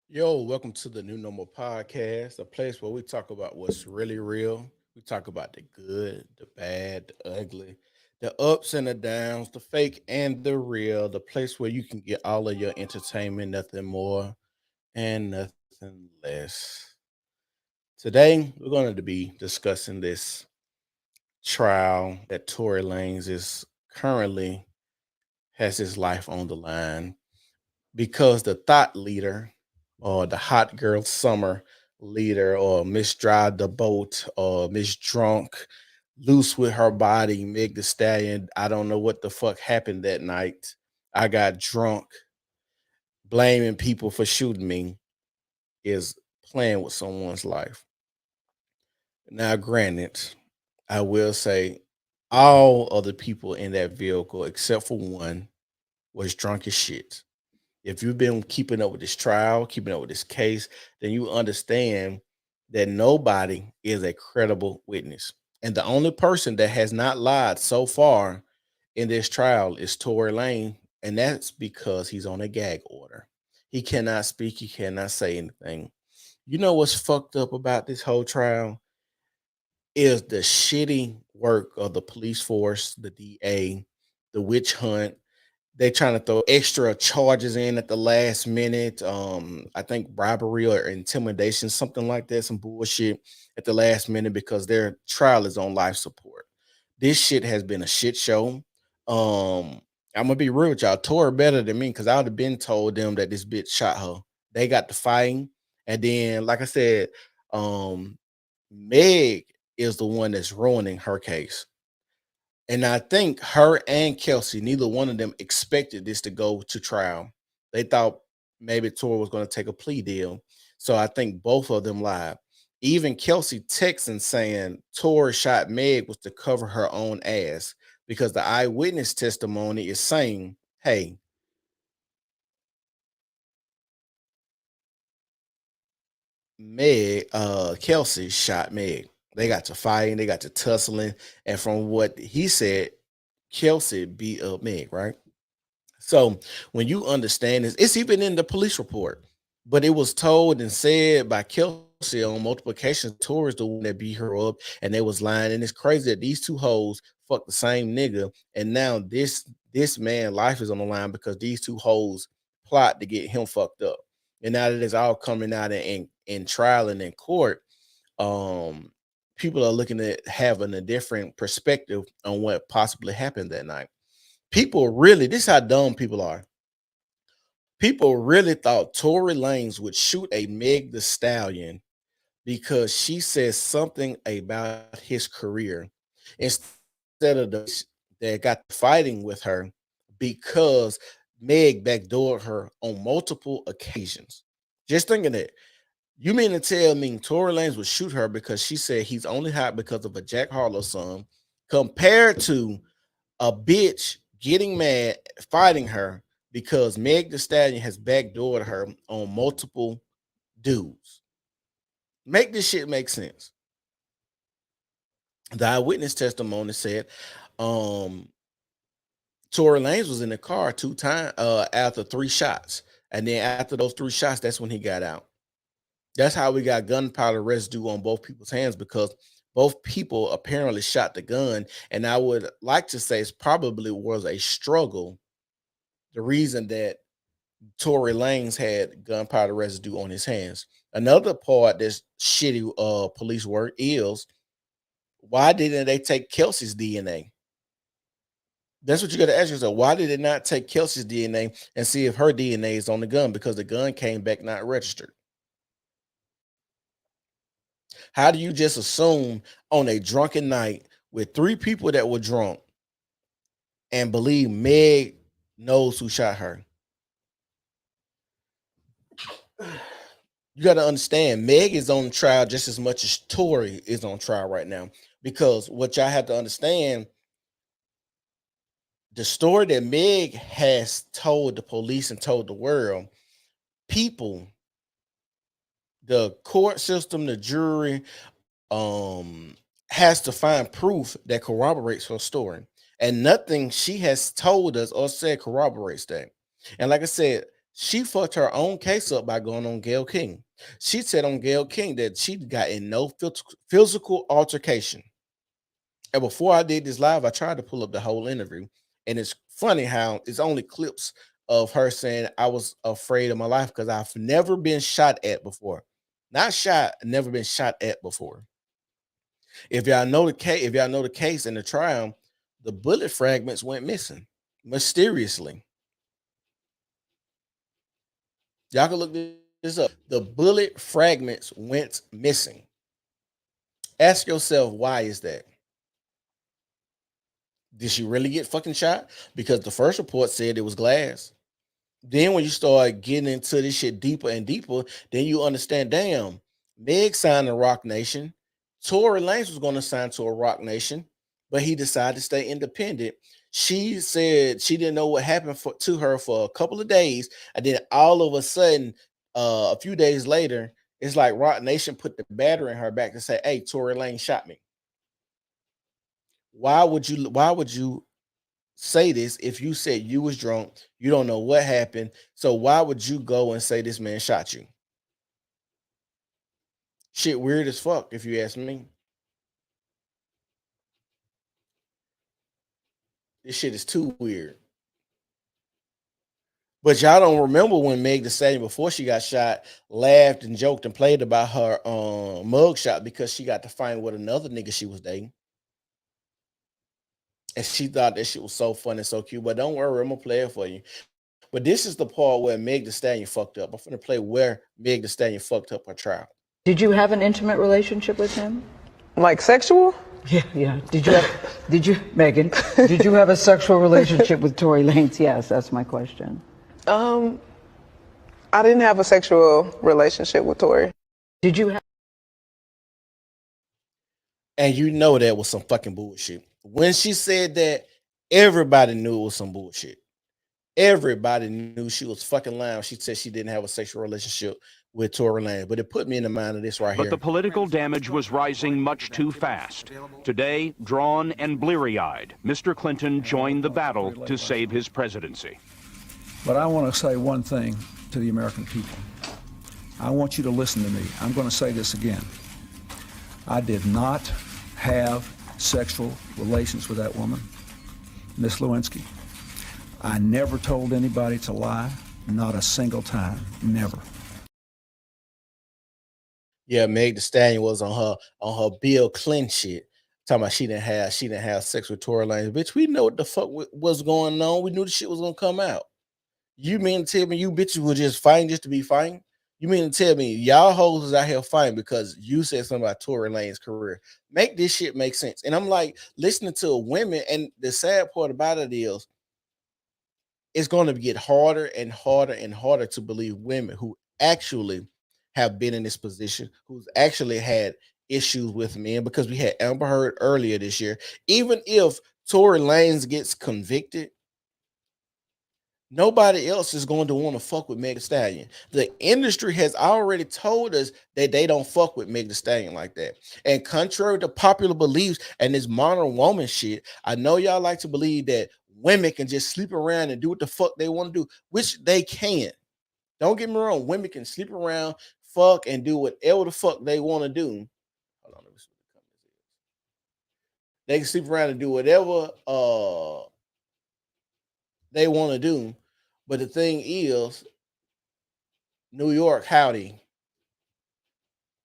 Yo, welcome to the New Normal Podcast, a place where we talk about what's really real. We talk about the good, the bad, the ugly, the ups and the downs, the fake and the real, the place where you can get all of your entertainment, nothing more and nothing less. Today, we're going to be discussing this trial that Tory Lanez is currently has his life on the line because the thought leader or the hot girl summer leader or Miss Drive the Boat or Miss Drunk, loose with her body, Meg the Stallion. I don't know what the fuck happened that night. I got drunk, blaming people for shooting me, is playing with someone's life. Now, granted, I will say all of the people in that vehicle, except for one, was drunk as shit. If you've been keeping up with this trial, keeping up with this case, then you understand that nobody is a credible witness. And the only person that has not lied so far in this trial is Tory Lane, and that's because he's on a gag order. He cannot speak, he cannot say anything. You know what's fucked up about this whole trial is the shitty work of the police force, the DA, the witch hunt, they trying to throw extra charges in at the last minute. I think bribery or intimidation, something like that, some bullshit at the last minute because their trial is on life support. This shit has been a shit show. I'm gonna be real with y'all. Tori better than me because I would have been told them that this bitch shot her. They got the fighting, and then, like I said, um, Meg is the one that's ruining her case. And I think her and Kelsey, neither one of them expected this to go to trial. They thought maybe Tori was going to take a plea deal. So I think both of them lied. Even Kelsey texting saying Tori shot Meg was to cover her own ass because the eyewitness testimony is saying, hey, Kelsey shot Meg. They got to fighting, they got to tussling. And from what he said, Kelsey beat up Meg, right? So when you understand this, it's even in the police report. But it was told and said by Kelsey on multiple occasions, Tori's the one that beat her up, and they was lying. And it's crazy that these two hoes fucked the same nigga, and now this man life is on the line because these two hoes plot to get him fucked up. And now that it's all coming out in trial and in court, um, people are looking at having a different perspective on what possibly happened that night. People really, this is how dumb people are. People really thought Tory Lanez would shoot a Meg the Stallion because she says something about his career instead of the that got fighting with her because Meg backdoored her on multiple occasions. Just thinking that. You mean to tell me Tory Lanez would shoot her because she said he's only hot because of a Jack Harlow song, compared to a bitch getting mad, fighting her because Meg the Stallion has backdoored her on multiple dudes. Make this shit make sense. The eyewitness testimony said, um, Tory Lanez was in the car 2 times after 3 shots. And then after those 3 shots, that's when he got out. That's how we got gunpowder residue on both people's hands because both people apparently shot the gun. And I would like to say it's probably was a struggle. The reason that Tory Lanez had gunpowder residue on his hands. Another part that's shitty police work is why didn't they take Kelsey's DNA? That's what you got to ask yourself. Why did they not take Kelsey's DNA and see if her DNA is on the gun? Because the gun came back not registered. How do you just assume on a drunken night with 3 people that were drunk and believe Meg knows who shot her? You got to understand, Meg is on trial just as much as Tory is on trial right now. Because what y'all have to understand, the story that Meg has told the police and told the world, people, the court system, the jury, has to find proof that corroborates her story. And nothing she has told us or said corroborates that. And like I said, She fucked her own case up by going on Gayle King. She said on Gayle King that she got in no physical altercation. And before I did this live, I tried to pull up the whole interview. And it's funny how it's only clips of her saying, I was afraid of my life because I've never been shot at before. Not shot, never been shot at before. If y'all know the case in the trial, the bullet fragments went missing mysteriously. Y'all can look this up. The bullet fragments went missing. Ask yourself, why is that? Did she really get fucking shot? Because the first report said it was glass. Then when you start getting into this shit deeper and deeper, then you understand, damn, Meg signed to Rock Nation. Tory Lanez was going to sign to a Rock Nation, but he decided to stay independent. She said she didn't know what happened to her for a couple of days, and then all of a sudden, a few days later, it's like Rock Nation put the battery in her back to say, "Hey, Tory Lanez shot me." Why would you say this if you said you was drunk, you don't know what happened? So why would you go and say this man shot you? Shit weird as fuck, if you ask me. This shit is too weird. But y'all don't remember when Meg Thee Stallion, before she got shot, laughed and joked and played about her mug shot because she got to find with another nigga she was dating. And she thought that shit was so funny and so cute. But don't worry, I'm gonna play it for you. But this is the part where Meg Thee Stallion fucked up. I'm gonna play where Meg Thee Stallion fucked up her trial. Did you have an intimate relationship with him? Like sexual? Yeah. Did you, Megan, did you have a sexual relationship with Tory Lanez? Yes, that's my question. I didn't have a sexual relationship with Tory. Did you have? And you know that was some fucking bullshit. When she said that, everybody knew it was some bullshit. Everybody knew she was fucking lying. She said she didn't have a sexual relationship with Tory Lanez, but it put me in the mind of this right here. But the political damage was rising much too fast. Today, drawn and bleary-eyed, Mr. Clinton joined the battle to save his presidency. But I want to say one thing to the American people. I want you to listen to me. I'm going to say this again. I did not have sexual relations with that woman, Miss Lewinsky. I never told anybody to lie, not a single time, never. Yeah, Meg Thee Stallion was on her Bill Clinton shit, talking about she didn't have sex with Tory Lanez. Bitch, we know what the fuck was going on. We knew the shit was gonna come out. You mean to tell me you bitches were just fighting just to be fighting? You mean to tell me y'all hoes is out here fighting because you said something about Tory Lanez's career? Make this shit make sense. And I'm like listening to women, and the sad part about it is it's going to get harder and harder and harder to believe women who actually have been in this position, who's actually had issues with men, because we had Amber Heard earlier this year. Even if Tory Lanez gets convicted, nobody else is going to want to fuck with Meg Thee Stallion. The industry has already told us that they don't fuck with Meg Thee Stallion like that. And contrary to popular beliefs and this modern woman shit, I know y'all like to believe that women can just sleep around and do what the fuck they want to do, which they can. Don't get me wrong, women can sleep around, fuck, and do whatever the fuck they want to do. Hold on, let me see what the comment is. They can sleep around and do whatever they want to do. But the thing is, New York, howdy.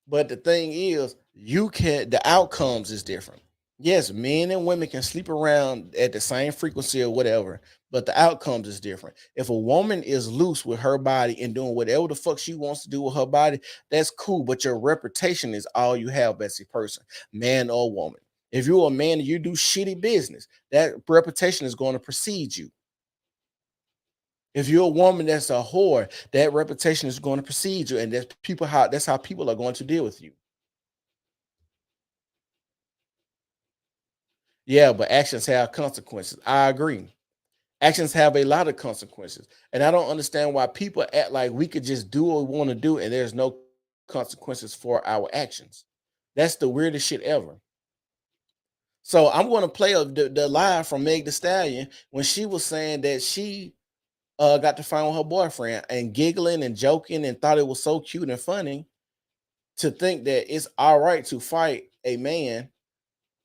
But the thing is, the outcomes is different. Yes, men and women can sleep around at the same frequency or whatever, but the outcomes is different. If a woman is loose with her body and doing whatever the fuck she wants to do with her body, that's cool. But your reputation is all you have as a person, man or woman. If you're a man and you do shitty business, that reputation is going to precede you. If you're a woman that's a whore, that reputation is going to precede you, and that's how people are going to deal with you. Yeah, but actions have consequences. I agree. Actions have a lot of consequences. And I don't understand why people act like we could just do what we want to do and there's no consequences for our actions. That's the weirdest shit ever. So I'm going to play the live from Meg Thee Stallion when she was saying that she got to find with her boyfriend and giggling and joking and thought it was so cute and funny to think that it's all right to fight a man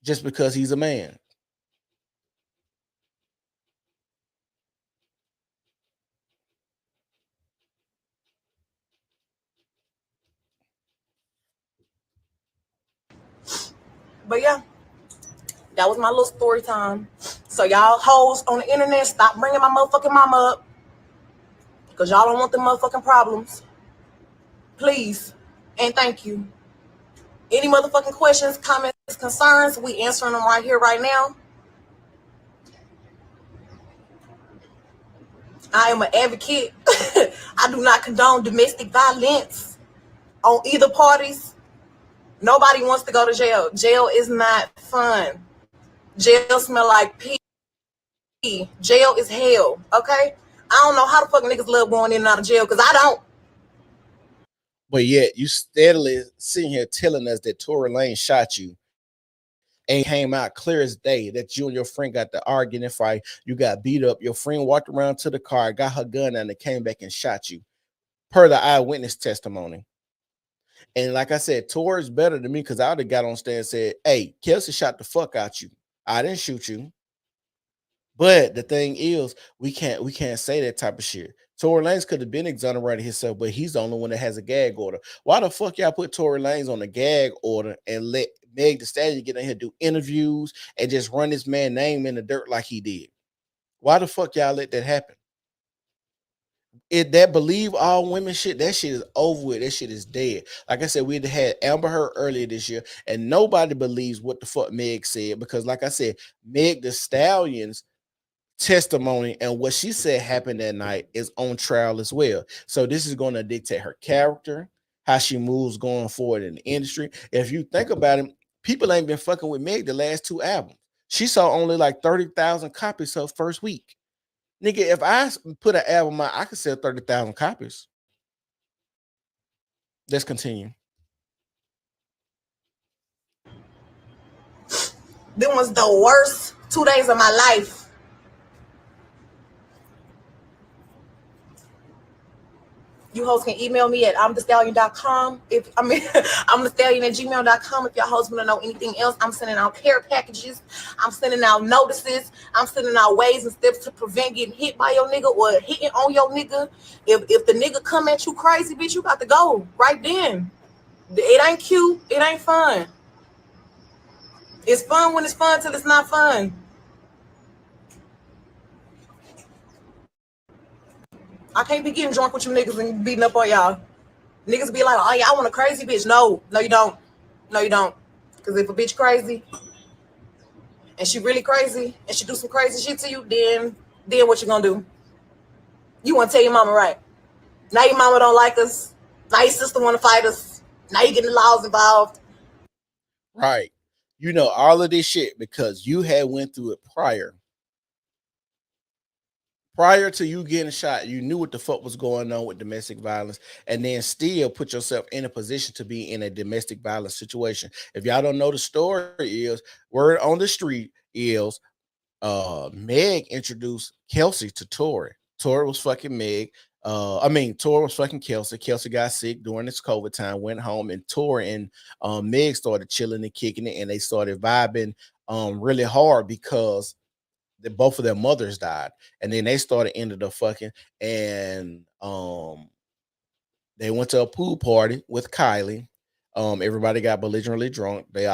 just because he's a man. But yeah, that was my little story time. So y'all hoes on the internet, stop bringing my motherfucking mama up, because y'all don't want the motherfucking problems. Please and thank you. Any motherfucking questions, comments, concerns, we answering them right here, right now. I am an advocate. I do not condone domestic violence on either parties. Nobody wants to go to jail. Jail is not fun. Jail smell like pee. Jail is hell, okay? I don't know how the fuck niggas love going in and out of jail, because I don't. But yet you steadily sitting here telling us that Tory Lanez shot you and came out clear as day that you and your friend got the arguing fight. You got beat up. Your friend walked around to the car, got her gun, and came back and shot you, per the eyewitness testimony. And like I said, Tory's better than me, because I would have got on stage and said, hey, Kelsey shot the fuck out you. I didn't shoot you. But the thing is, we can't say that type of shit. Tory Lanez could have been exonerated himself, but he's the only one that has a gag order. Why the fuck y'all put Tory Lanez on a gag order and let Meg Thee Stallion get in here, do interviews, and just run this man's name in the dirt like he did? Why the fuck y'all let that happen? That believe all women shit, that shit is over with. That shit is dead. Like I said, we had Amber Heard earlier this year, and nobody believes what the fuck Meg said, because like I said, Meg Thee Stallion's testimony and what she said happened that night is on trial as well. So this is going to dictate her character, how she moves going forward in the industry. If you think about it, people ain't been fucking with Meg the last 2 albums. She saw only like 30,000 copies her first week. Nigga, if I put an album out, I could sell 30,000 copies. Let's continue. Them was the worst 2 days of my life. You hoes can email me at imthestallion.com. I'm thestallion@gmail.com. If y'all hoes want to know anything else, I'm sending out care packages. I'm sending out notices. I'm sending out ways and steps to prevent getting hit by your nigga or hitting on your nigga. If the nigga come at you crazy, bitch, you got to go right then. It ain't cute. It ain't fun. It's fun when it's fun till it's not fun. I can't be getting drunk with you niggas and beating up on y'all. Niggas be like, oh, y'all want a crazy bitch. No, you don't. No, you don't. Because if a bitch crazy and she really crazy and she do some crazy shit to you, then what you gonna do? You want to tell your mama, right? Now your mama don't like us. Now your sister want to fight us. Now you getting the laws involved. Right. You know all of this shit because you had went through it prior. Prior to you getting shot, you knew what the fuck was going on with domestic violence, and then still put yourself in a position to be in a domestic violence situation. If y'all don't know, the story is, word on the street is Meg introduced Kelsey to Tory. Tory was fucking Meg. Tory was fucking Kelsey. Kelsey got sick during this COVID time, went home, and Tory and Meg started chilling and kicking it, and they started vibing really hard because both of their mothers died, and then they ended up fucking, and they went to a pool party with Kylie. Everybody got belligerently drunk. They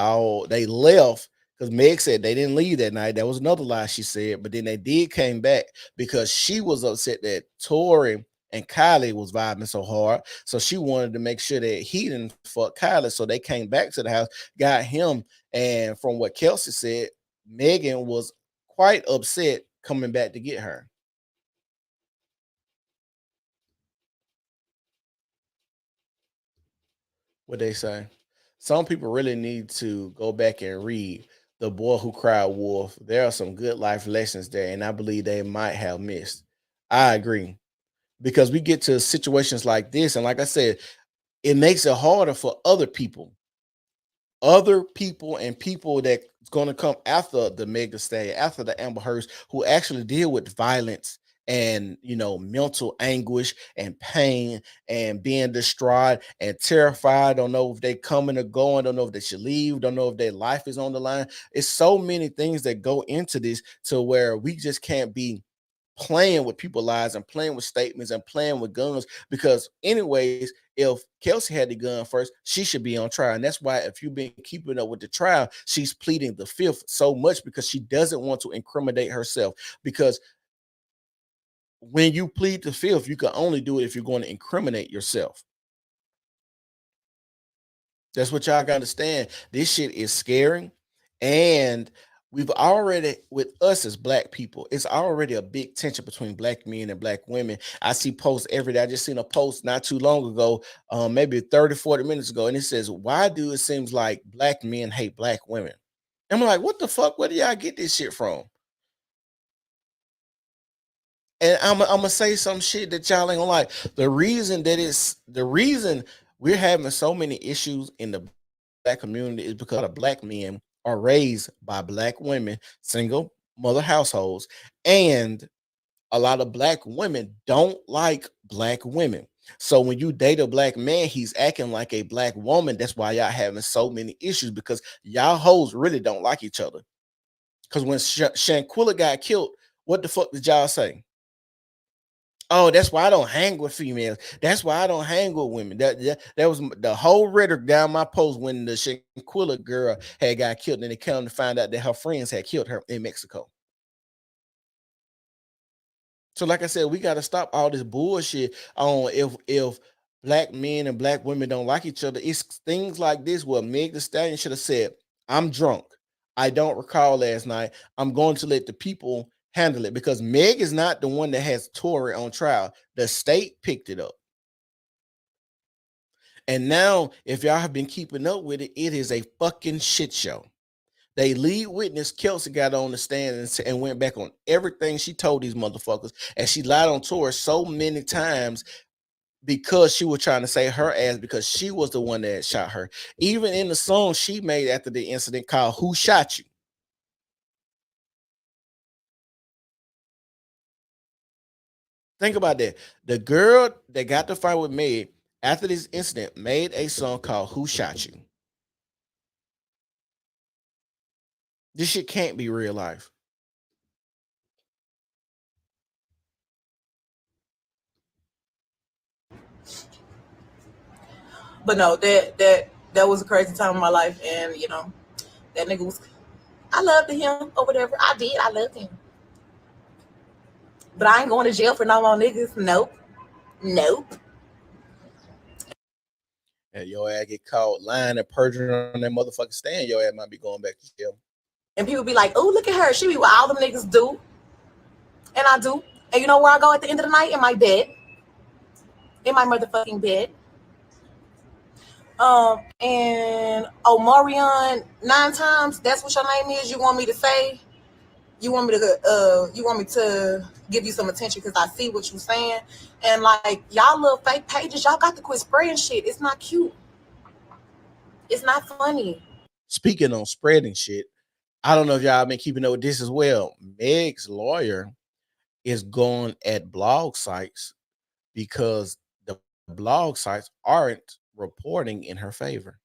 left because Meg said they didn't leave that night. That was another lie she said, but then they did came back because she was upset that Tory and Kylie was vibing so hard. So she wanted to make sure that he didn't fuck Kylie. So they came back to the house, got him, and from what Kelsey said, Megan was quite upset coming back to get her. What they say? Some people really need to go back and read The Boy Who Cried Wolf. There are some good life lessons there, and I believe they might have missed. I agree. Because we get to situations like this, and like I said, it makes it harder for other people and people that's going to come after the Meg Thee Stallion, after the Amber Heards, who actually deal with violence and mental anguish and pain and being distraught and terrified, don't know if they coming or going, don't know if they should leave, don't know if their life is on the line. It's so many things that go into this to where we just can't be playing with people's lives and playing with statements and playing with guns, because anyways, if Kelsey had the gun first, she should be on trial. And that's why if you've been keeping up with the trial, she's pleading the fifth so much because she doesn't want to incriminate herself. Because when you plead the fifth, you can only do it if you're going to incriminate yourself. That's what y'all got to understand. This shit is scary. And we've already, with us as black people, it's already a big tension between black men and black women. I see posts every day. I just seen a post not too long ago, maybe 30, 40 minutes ago. And it says, why do it seems like black men hate black women? And I'm like, what the fuck? Where do y'all get this shit from? And I'm gonna say some shit that y'all ain't gonna like. The reason we're having so many issues in the black community is because of black men are raised by black women, single mother households, and a lot of black women don't like black women. So when you date a black man, he's acting like a black woman. That's why y'all having so many issues, because y'all hoes really don't like each other. Because when Shanquilla got killed, what the fuck did y'all say? Oh, that's why I don't hang with females. That's why I don't hang with women. That was the whole rhetoric down my post when the Shanquilla girl had got killed, and they come to find out that her friends had killed her in Mexico. So, like I said, we got to stop all this bullshit on if black men and black women don't like each other. It's things like this where Meg Thee Stallion should have said, "I'm drunk. I don't recall last night. I'm going to let the people handle it," because Meg is not the one that has Tory on trial. The state picked it up. And now, if y'all have been keeping up with it, it is a fucking shit show. They lead witness Kelsey got on the stand and went back on everything she told these motherfuckers, and she lied on Tory so many times because she was trying to save her ass, because she was the one that shot her. Even in the song she made after the incident called "Who Shot You?" Think about that. The girl that got the fight with Meg after this incident made a song called "Who Shot You?" This shit can't be real life. But no, that was a crazy time in my life, and that nigga was. I loved him or whatever. I did. I loved him. But I ain't going to jail for no more niggas. Nope. Nope. And your ass get caught lying and perjuring on that motherfucking stand, your ass might be going back to jail. And people be like, "Oh, look at her. She be what all them niggas do." And I do. And you know where I go at the end of the night? In my bed. In my motherfucking bed. And Omarion 9 times, that's what your name is. You want me to say? You want me to give you some attention because I see what you're saying. And like y'all little fake pages, y'all got to quit spraying shit. It's not cute. It's not funny. Speaking on spreading shit, I don't know if y'all been keeping up with this as well. Meg's lawyer is going at blog sites because the blog sites aren't reporting in her favor.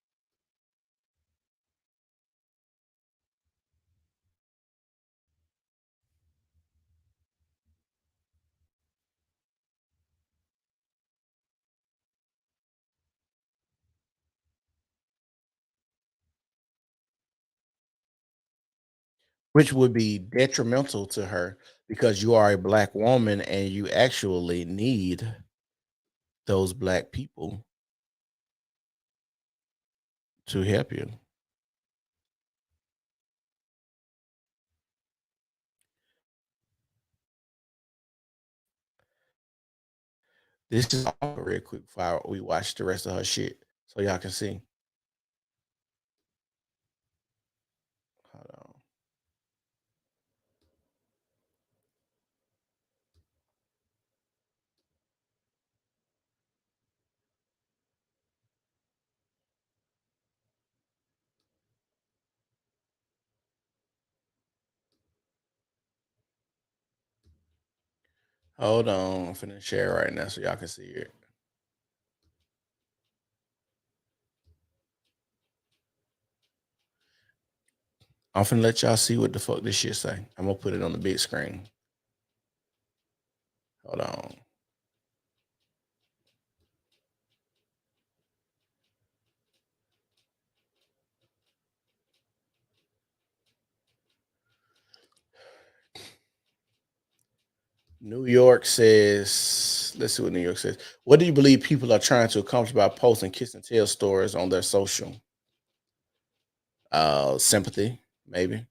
Which would be detrimental to her, because you are a black woman and you actually need those black people to help you. This is all real quick before we watch the rest of her shit so y'all can see. Hold on. Hold on, I'm finna share right now so y'all can see it. I'm finna let y'all see what the fuck this shit say. I'm gonna put it on the big screen. Hold on. New York says, let's see what New York says. What do you believe people are trying to accomplish by posting kiss and tell stories on their social? Sympathy, maybe.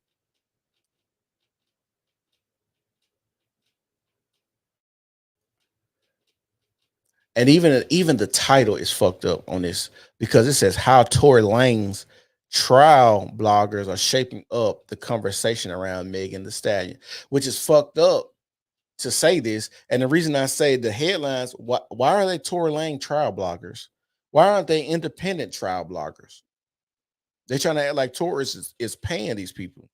And even the title is fucked up on this because it says how Tory Lanez trial bloggers are shaping up the conversation around Megan Thee Stallion, which is fucked up to say this. And the reason I say the headlines, why are they Tory Lanez trial bloggers? Why aren't they independent trial bloggers? They're trying to act like Tory is paying these people.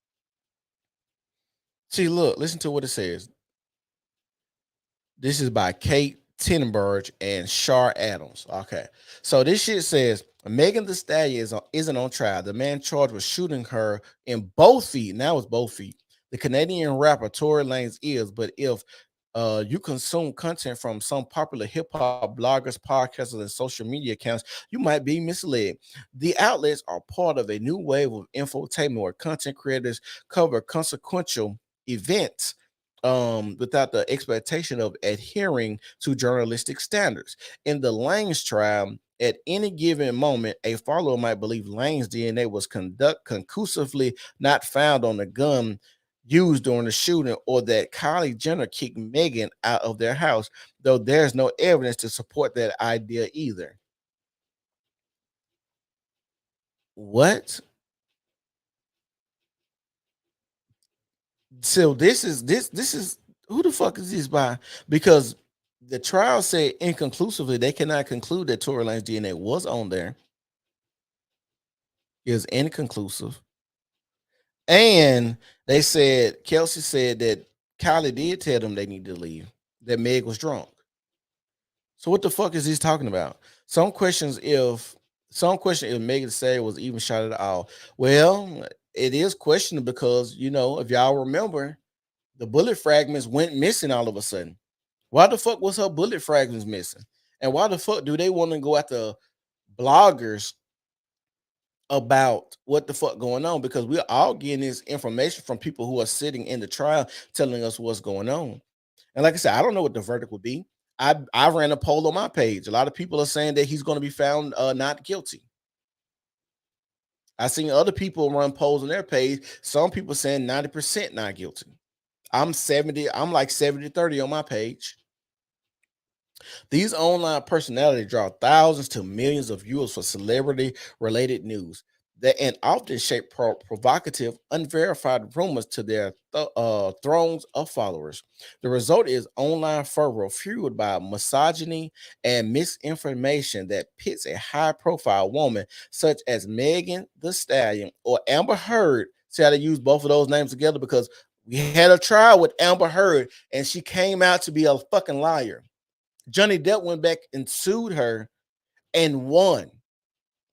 See, look, listen to what it says. This is by Kate Tenenberg and Shar Adams. Okay. So this shit says Megan Thee Stallion isn't on trial. The man charged with shooting her in both feet. Now it's both feet. The Canadian rapper Tory Lanez is, but if you consume content from some popular hip hop bloggers, podcasters, and social media accounts, you might be misled. The outlets are part of a new wave of infotainment where content creators cover consequential events without the expectation of adhering to journalistic standards. In the Lanez trial, at any given moment, a follower might believe Lanez DNA was conclusively not found on the gun used during the shooting, or that Kylie Jenner kicked Megan out of their house, though there's no evidence to support that idea either. What? So this is who the fuck is this by? Because the trial said inconclusively they cannot conclude that Tory Lanez DNA was on there. It was inconclusive. And they said Kelsey said that Kylie did tell them they need to leave, that Meg was drunk. So what the fuck is he talking about? Some question if Megan Thee Stallion was even shot at all. Well, it is questionable because if y'all remember, the bullet fragments went missing all of a sudden. Why the fuck was her bullet fragments missing? And why the fuck do they want to go after bloggers about what the fuck going on? Because we're all getting this information from people who are sitting in the trial telling us what's going on. And like I said, I don't know what the verdict would be. I ran a poll on my page. A lot of people are saying that he's going to be found not guilty. I seen other people run polls on their page. Some people saying 90% not guilty. I'm like 70-30 on my page. These online personalities draw thousands to millions of viewers for celebrity-related news and often shape provocative, unverified rumors to their throngs of followers. The result is online fervor fueled by misogyny and misinformation that pits a high-profile woman such as Megan Thee Stallion or Amber Heard. See how they use both of those names together? Because we had a trial with Amber Heard and she came out to be a fucking liar. Johnny Depp went back and sued her and won.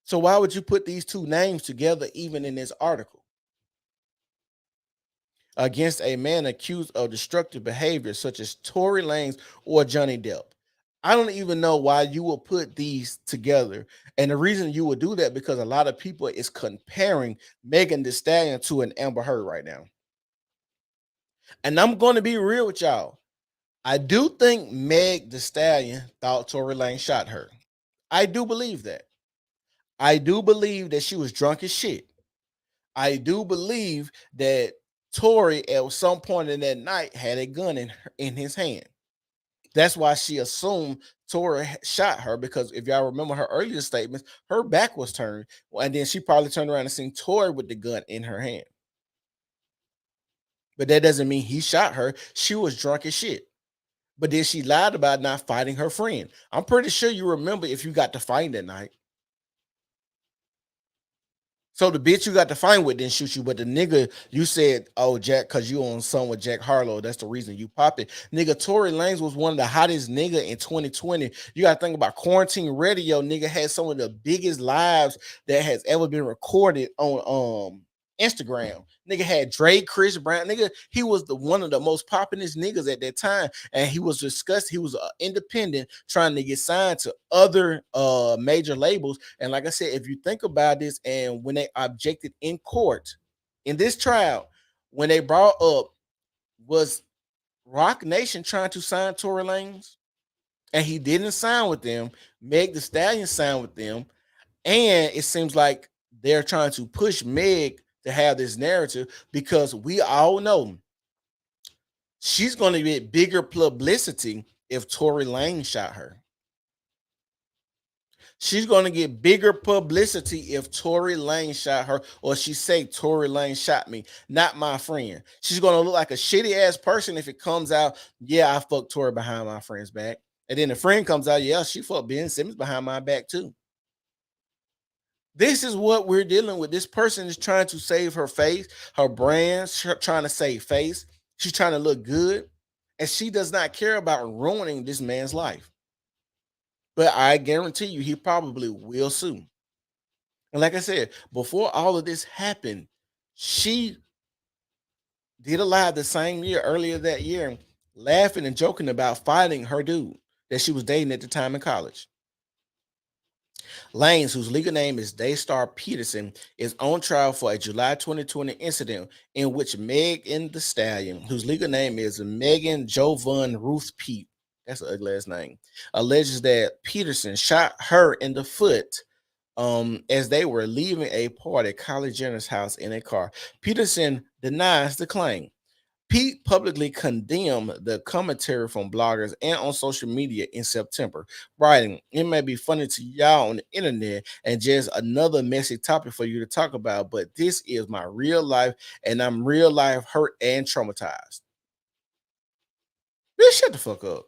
So why would you put these two names together even in this article? Against a man accused of destructive behavior such as Tory Lanez or Johnny Depp. I don't even know why you will put these together. And the reason you would do that because a lot of people is comparing Megan Thee Stallion to an Amber Heard right now. And I'm going to be real with y'all. I do think Meg Thee Stallion thought Tory Lanez shot her. I do believe that. I do believe that she was drunk as shit. I do believe that Tory at some point in that night had a gun in his hand. That's why she assumed Tory shot her, because if y'all remember her earlier statements, her back was turned, and then she probably turned around and seen Tory with the gun in her hand. But that doesn't mean he shot her. She was drunk as shit. But then she lied about not fighting her friend. I'm pretty sure you remember if you got to fight that night. So the bitch you got to fight with didn't shoot you, but the nigga you said, oh Jack, cause you on song with Jack Harlow, that's the reason you popped it. Nigga, Tory Lanez was one of the hottest nigga in 2020. You gotta think about quarantine radio. Nigga had some of the biggest lives that has ever been recorded on Instagram. Nigga had Drake, Chris Brown. Nigga, he was the one of the most populous niggas at that time, and he was discussed. He was independent, trying to get signed to other major labels. And like I said, if you think about this, and when they objected in court in this trial, when they brought up was Rock Nation trying to sign Tory Lanez, and he didn't sign with them. Meg Thee Stallion signed with them, and it seems like they're trying to push Meg to have this narrative because we all know she's going to get bigger publicity if Tory Lanez shot her. She's going to get bigger publicity if Tory Lanez shot her, or she say Tory Lanez shot me, not my friend. She's going to look like a shitty ass person if it comes out, yeah, I fucked Tory behind my friend's back. And then the friend comes out, yeah, she fucked Ben Simmons behind my back too. This is what we're dealing with. This person is trying to save her face, her brand, trying to save face. She's trying to look good, and she does not care about ruining this man's life. But I guarantee you, he probably will sue. And like I said, before all of this happened, she did a live the same year, earlier that year, laughing and joking about fighting her dude that she was dating at the time in college. Lanez, whose legal name is Daystar Peterson, is on trial for a July 2020 incident in which Megan Thee Stallion, whose legal name is Megan Jovan Ruth Pete, that's an ugly ass name, alleges that Peterson shot her in the foot as they were leaving a party at Kylie Jenner's house in a car. Peterson denies the claim. Pete publicly condemned the commentary from bloggers and on social media in September, writing, "It may be funny to y'all on the internet and just another messy topic for you to talk about, but this is my real life, and I'm real life hurt and traumatized." Bitch, shut the fuck up.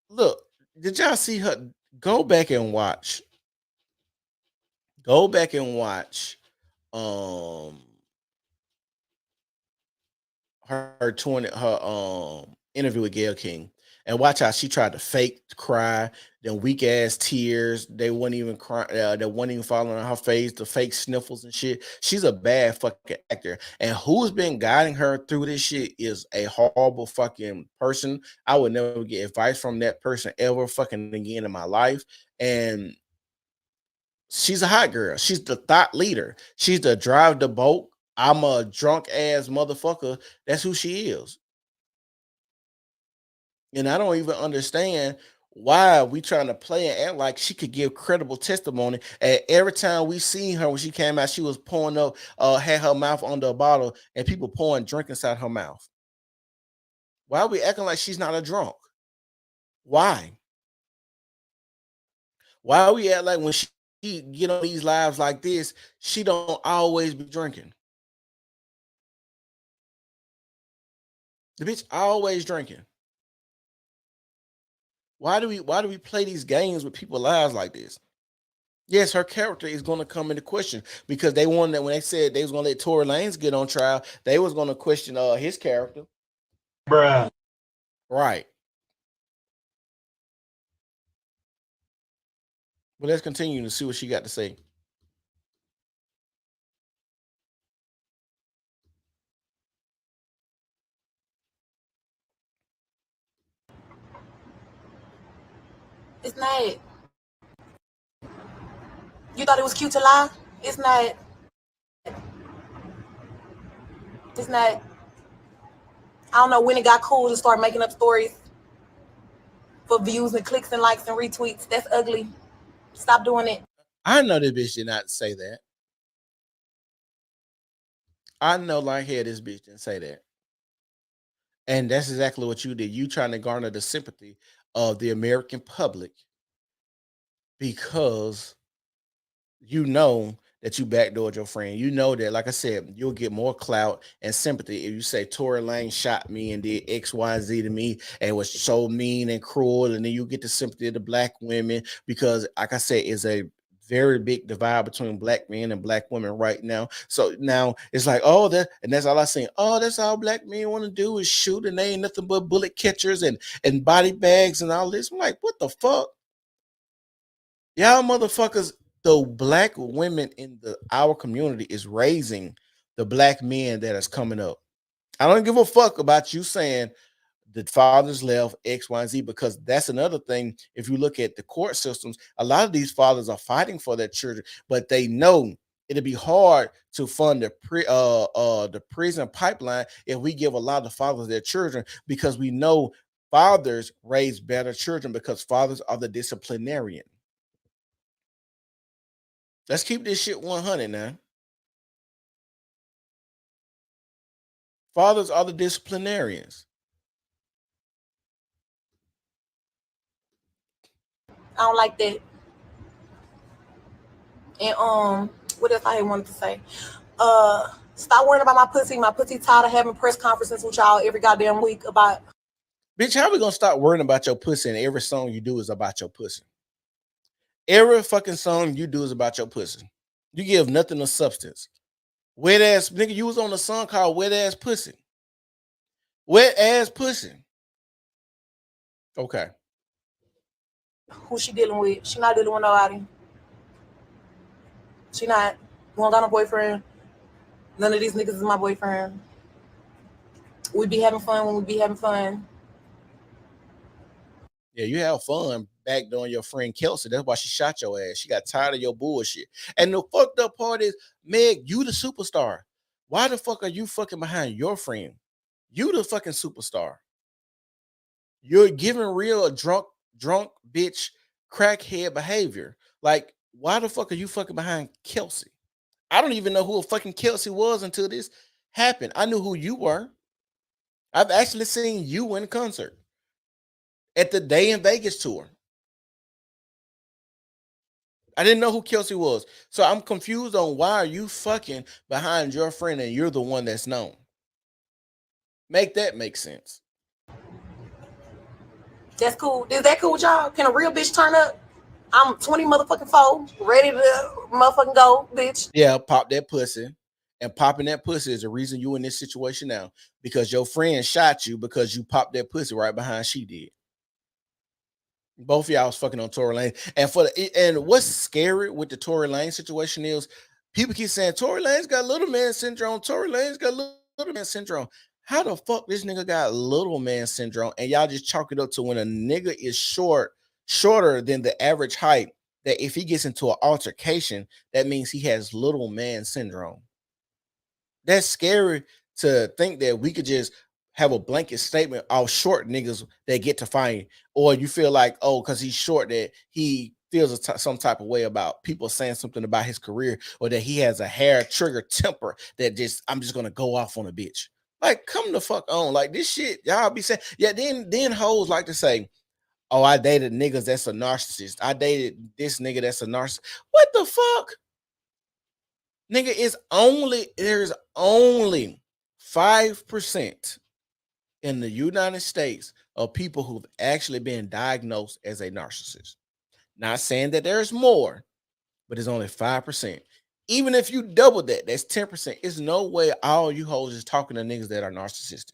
Look, did y'all see her? Go back and watch. Go back and watch her interview with Gayle King, and watch how she tried to fake cry, then weak ass tears. They wouldn't even cry, they wouldn't even fall on her face, the fake sniffles and shit. She's a bad fucking actor, and who's been guiding her through this shit is a horrible fucking person. I would never get advice from that person ever fucking again in my life. And she's a hot girl. She's the thought leader. She's the drive the boat. I'm a drunk ass motherfucker. That's who she is. And I don't even understand why we trying to play and act like she could give credible testimony. And every time we seen her when she came out, she was pouring up, had her mouth under a bottle, and people pouring drink inside her mouth. Why are we acting like she's not a drunk? Why? Why are we act like when she get on these lives like this, she don't always be drinking? The bitch always drinking. Why do we play these games with people's lives like this? Yes, her character is going to come into question because they wanted that when they said they was going to let Tory Lanez get on trial, they was going to question his character. Bruh. Right. But let's continue to see what she got to say. It's not. You thought it was cute to lie? It's not. It's not. I don't know when it got cool to start making up stories for views and clicks and likes and retweets. That's ugly. Stop doing it. I know this bitch did not say that. I know like hell this bitch didn't say that. And that's exactly what you did. You trying to garner the sympathy of the American public because you know that you backdoored your friend. You know that, like I said, you'll get more clout and sympathy if you say Tory Lanez shot me and did X, Y, Z to me and was so mean and cruel, and then you get the sympathy of the black women because, like I said, it's a very big divide between black men and black women right now. So now it's like, oh, that's all I seen. Oh, that's all black men want to do is shoot, and they ain't nothing but bullet catchers and body bags and all this. I'm like, what the fuck? Y'all motherfuckers, the black women in our community is raising the black men that is coming up. I don't give a fuck about you saying the fathers left X, Y, and Z, because that's another thing. If you look at the court systems, a lot of these fathers are fighting for their children, but they know it'll be hard to fund the prison pipeline if we give a lot of fathers their children, because we know fathers raise better children because fathers are the disciplinarian. Let's keep this shit 100 now. Fathers are the disciplinarians. I don't like that. And what else I wanted to say? Stop worrying about my pussy. My pussy tired of having press conferences with y'all every goddamn week about. Bitch, how we gonna stop worrying about your pussy and every song you do is about your pussy? Every fucking song you do is about your pussy. You give nothing of substance. Wet ass nigga, you was on a song called Wet Ass Pussy. Wet ass pussy. Okay. Who she dealing with? She not dealing with nobody. She not. We don't got no boyfriend. None of these niggas is my boyfriend. We be having fun when we be having fun. Yeah, you have fun backdooring your friend Kelsey. That's why she shot your ass. She got tired of your bullshit. And the fucked up part is, Meg, you the superstar. Why the fuck are you fucking behind your friend? You the fucking superstar. You're giving real drunk bitch crackhead behavior. Like, why the fuck are you fucking behind Kelsey? I don't even know who a fucking Kelsey was until this happened. I knew who you were. I've actually seen you in concert at the Day in Vegas tour. I didn't know who Kelsey was. So I'm confused on why are you fucking behind your friend and you're the one that's known. Make that make sense. That's cool. Is that cool with y'all? Can a real bitch turn up? I'm 20 motherfucking 4, ready to motherfucking go, bitch. Yeah, pop that pussy. And popping that pussy is the reason you in this situation now. Because your friend shot you because you popped that pussy right behind she did. Both of y'all was fucking on Tory Lanez. And what's scary with the Tory Lanez situation is people keep saying Tory Lanez got little man syndrome. Tory Lanez got little man syndrome. How the fuck this nigga got little man syndrome? And y'all just chalk it up to when a nigga is shorter than the average height, that if he gets into an altercation, that means he has little man syndrome. That's scary to think that we could just have a blanket statement of short niggas that get to fight, or you feel like, oh, because he's short, that he feels some type of way about people saying something about his career, or that he has a hair trigger temper that I'm just gonna go off on a bitch. Like, come the fuck on. Like, this shit, y'all be saying, yeah, then hoes like to say, oh, I dated niggas that's a narcissist. I dated this nigga that's a narcissist. What the fuck? Nigga, there's only 5% in the United States of people who've actually been diagnosed as a narcissist. Not saying that there's more, but it's only 5%. Even if you double that, that's 10%. It's no way all you hoes is talking to niggas that are narcissistic.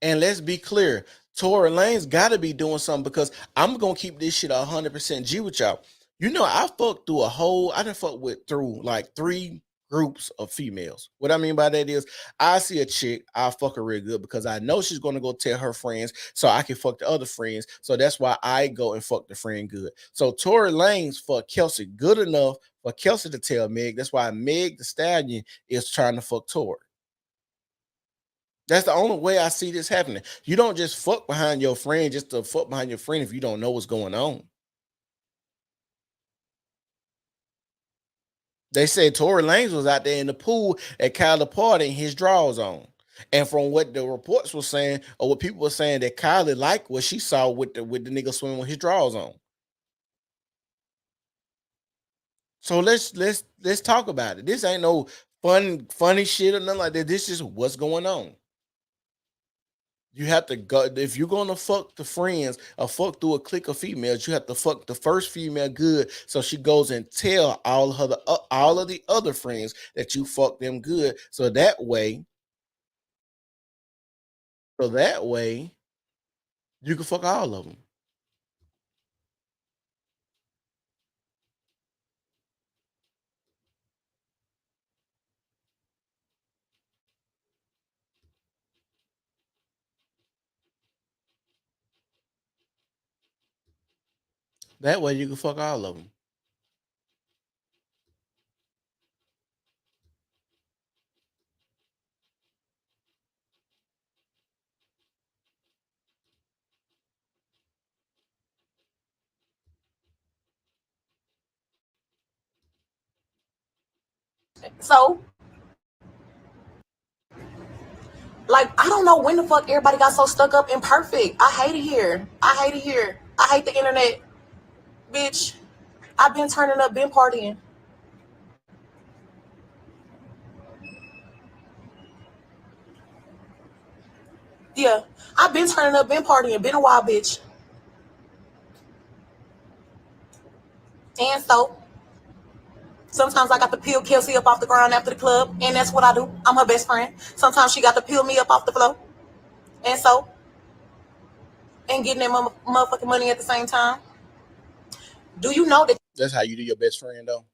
And let's be clear, Tory Lanez got to be doing something, because I'm going to keep this shit 100% G with y'all. You know, I fucked through I done fucked through like 3 groups of females. What I mean by that is, I see a chick, I'll fuck her real good because I know she's going to go tell her friends so I can fuck the other friends. So that's why I go and fuck the friend good. So Tory Lanez fucked Kelsey good enough for Kelsey to tell Meg. That's why Meg the Stallion is trying to fuck Tory. That's the only way I see this happening. You don't just fuck behind your friend just to fuck behind your friend if you don't know what's going on. They said Tory Lanez was out there in the pool at Kylie party and his drawers on. And from what the reports were saying, or what people were saying, that Kylie liked what she saw with the nigga swimming with his drawers on. So let's talk about it. This ain't no funny shit or nothing like that. This is what's going on. You have to go if you're gonna fuck the friends or fuck through a clique of females. You have to fuck the first female good, so she goes and tell all of the other friends that you fuck them good. So that way, you can fuck all of them. That way, you can fuck all of them. So, like, I don't know when the fuck everybody got so stuck up and perfect. I hate it here. I hate it here. I hate the internet. Bitch, I've been turning up, been partying. Yeah, I've been turning up, been partying, been a while, bitch. And so, sometimes I got to peel Kelsey up off the ground after the club, and that's what I do. I'm her best friend. Sometimes she got to peel me up off the floor. And so, and getting that motherfucking money at the same time. Do you know that? That's how you do your best friend, though.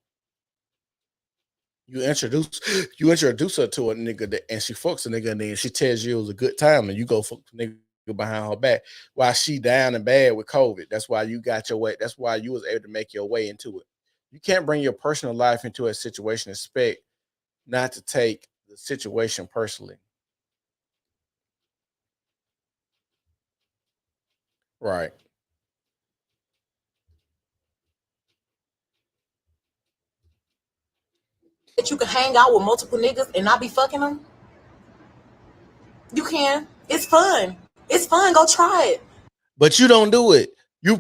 You introduce her to a nigga and she fucks a nigga, and then she tells you it was a good time, and you go fuck the nigga behind her back while she down and bad with COVID. That's why you got your way. That's why you was able to make your way into it. You can't bring your personal life into a situation. Expect not to take the situation personally. Right. You can hang out with multiple niggas and not be fucking them? You can. It's fun. It's fun. Go try it. But you don't do it. You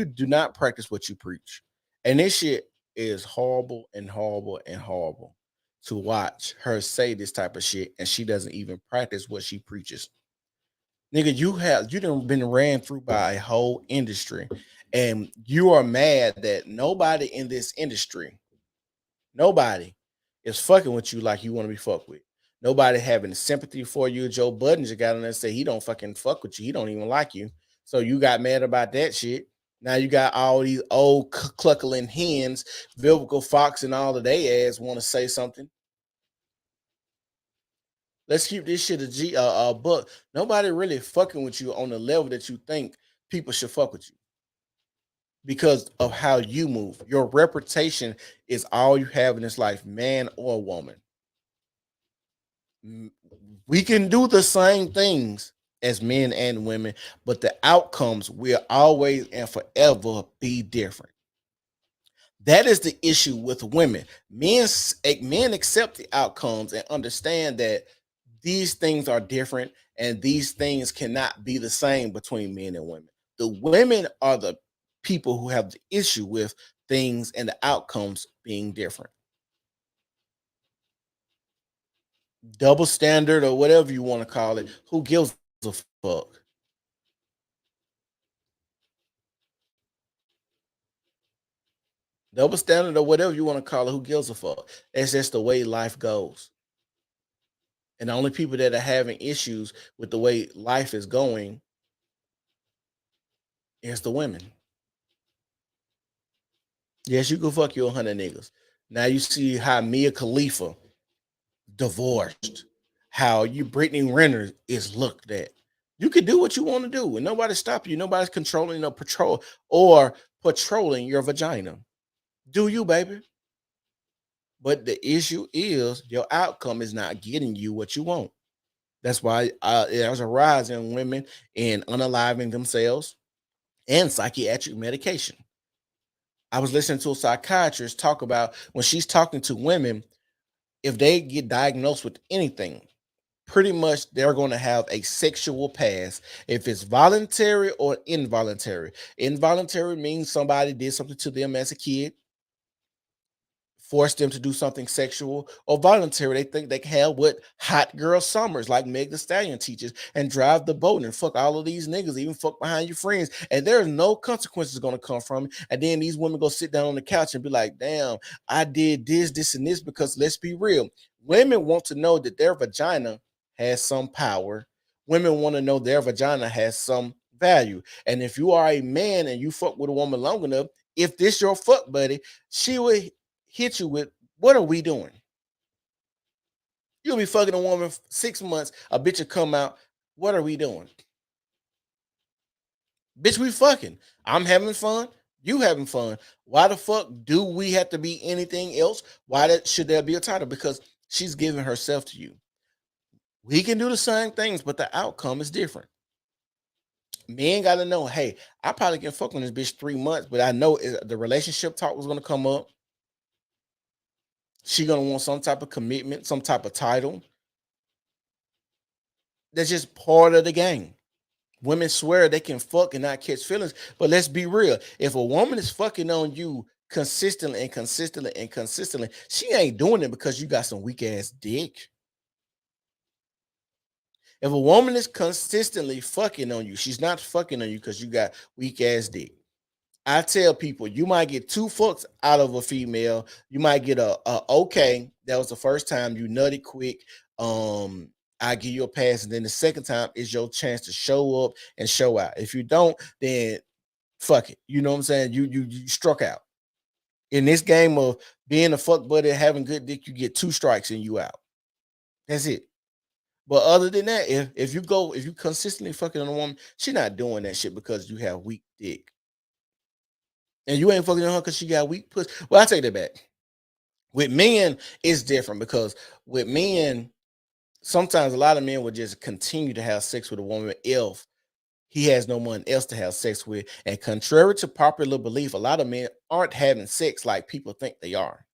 do not practice what you preach. And this shit is horrible and horrible and horrible to watch her say this type of shit, and she doesn't even practice what she preaches. Nigga, you done been ran through by a whole industry, and you are mad that nobody in this industry, nobody is fucking with you like you want to be fucked with. Nobody having sympathy for you. Joe Budden just got on there and said he don't fucking fuck with you. He don't even like you. So you got mad about that shit. Now you got all these old cluckling hens, Vivica Fox and all of they ass want to say something. Let's keep this shit a buck. Nobody really fucking with you on the level that you think people should fuck with you because of how you move. Your reputation is all you have in this life, man or woman. We can do the same things as men and women, but the outcomes will always and forever be different. That is the issue with women. Men accept the outcomes and understand that these things are different and these things cannot be the same between men and women. The women are the people who have the issue with things and the outcomes being different. Double standard or whatever you want to call it. Who gives a fuck? Double standard or whatever you want to call it. Who gives a fuck? It's just the way life goes. And the only people that are having issues with the way life is going is the women. Yes, you can fuck you 100 niggas. Now you see how Mia Khalifa divorced, how you Brittany Renner is looked at. You can do what you want to do, and nobody stop you. Nobody's controlling or patrolling your vagina. Do you, baby? But the issue is your outcome is not getting you what you want. That's why there's a rise in women in unaliving themselves and psychiatric medication. I was listening to a psychiatrist talk about when she's talking to women, if they get diagnosed with anything, pretty much they're going to have a sexual past. If it's voluntary or involuntary. Involuntary means somebody did something to them as a kid. force them to do something sexual or voluntary. They think they can have what hot girl summers like Meg Thee Stallion teaches and drive the boat and fuck all of these niggas, even fuck behind your friends. And there's no consequences going to come from it. And then these women go sit down on the couch and be like, damn, I did this, and this, because let's be real. Women want to know that their vagina has some power. Women want to know their vagina has some value. And if you are a man and you fuck with a woman long enough, if this your fuck buddy, she will hit you with, what are we doing? You'll be fucking a woman 6 months, a bitch will come out, what are we doing? Bitch, we fucking. I'm having fun, you having fun. Why the fuck do we have to be anything else? Why should there be a title? Because she's giving herself to you. We can do the same things, but the outcome is different. Men got to know, hey, I probably can fuck on this bitch 3 months, but I know the relationship talk was going to come up. She going to want some type of commitment, some type of title. That's just part of the game. Women swear they can fuck and not catch feelings, but let's be real. If a woman is fucking on you consistently, she ain't doing it because you got some weak ass dick. If a woman is consistently fucking on you, she's not fucking on you because you got weak ass dick. I tell people, you might get 2 fucks out of a female. You might get a okay, that was the first time, you nutted quick. I give you a pass, and then the second time is your chance to show up and show out. If you don't, then fuck it. You know what I'm saying? You struck out. In this game of being a fuck buddy, having good dick, you get 2 strikes and you out. That's it. But other than that, if you consistently fucking on a woman, she not doing that shit because you have weak dick. And you ain't fucking on her because she got weak pussy. Well, I take that back. With men, it's different because with men, sometimes a lot of men will just continue to have sex with a woman if he has no one else to have sex with. And contrary to popular belief, a lot of men aren't having sex like people think they are.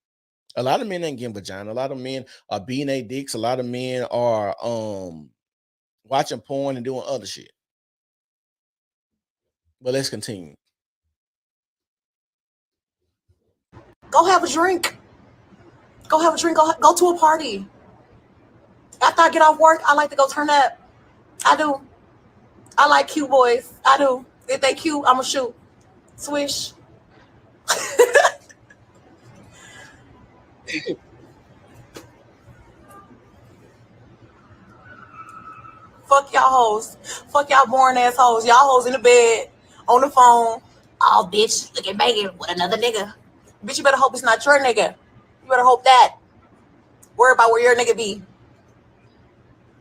A lot of men ain't getting vagina. A lot of men are beating their dicks. A lot of men are watching porn and doing other shit. But let's continue. Go have a drink. Go have a drink. Go to a party. After I get off work, I like to go turn up. I do. I like cute boys. I do. If they cute, I'ma shoot. Swish. Fuck y'all hoes. Fuck y'all boring ass hoes. Y'all hoes in the bed, on the phone. Oh, bitch, look at Megan with another nigga. Bitch, you better hope it's not your nigga. You better hope that. Worry about where your nigga be.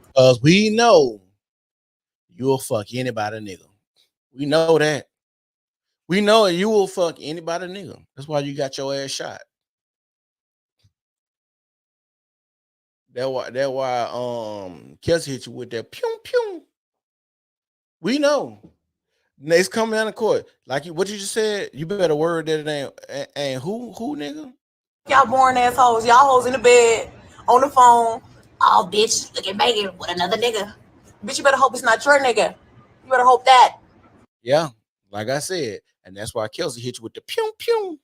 Because we know you'll fuck anybody nigga. We know that. We know you will fuck anybody nigga. That's why you got your ass shot. That's why Kelsey hit you with that pew pew. We know. It's coming down the court. Like what you just said, you better word that it ain't who nigga? Y'all boring ass hoes. Y'all hoes in the bed, on the phone. Oh, bitch, look at Megan with another nigga. Bitch, you better hope it's not your nigga. You better hope that. Yeah, like I said. And that's why Kelsey hit you with the pew pew.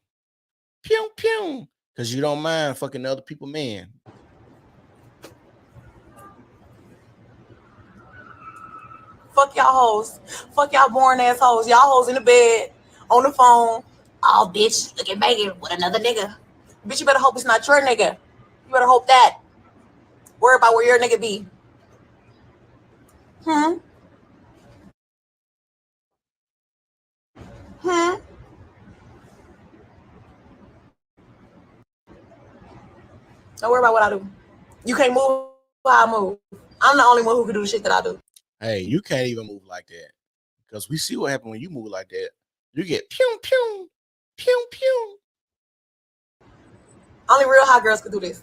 Pew pew. Because you don't mind fucking other people, man. Fuck y'all hoes. Fuck y'all boring ass hoes. Y'all hoes in the bed, on the phone. Oh, bitch, look at Megan with another nigga. Bitch, you better hope it's not your nigga. You better hope that. Worry about where your nigga be. Don't worry about what I do. You can't move how I move. I'm the only one who can do the shit that I do. Hey, you can't even move like that. Because we see what happens when you move like that. You get pew pew. Pew pew. Only real hot girls could do this.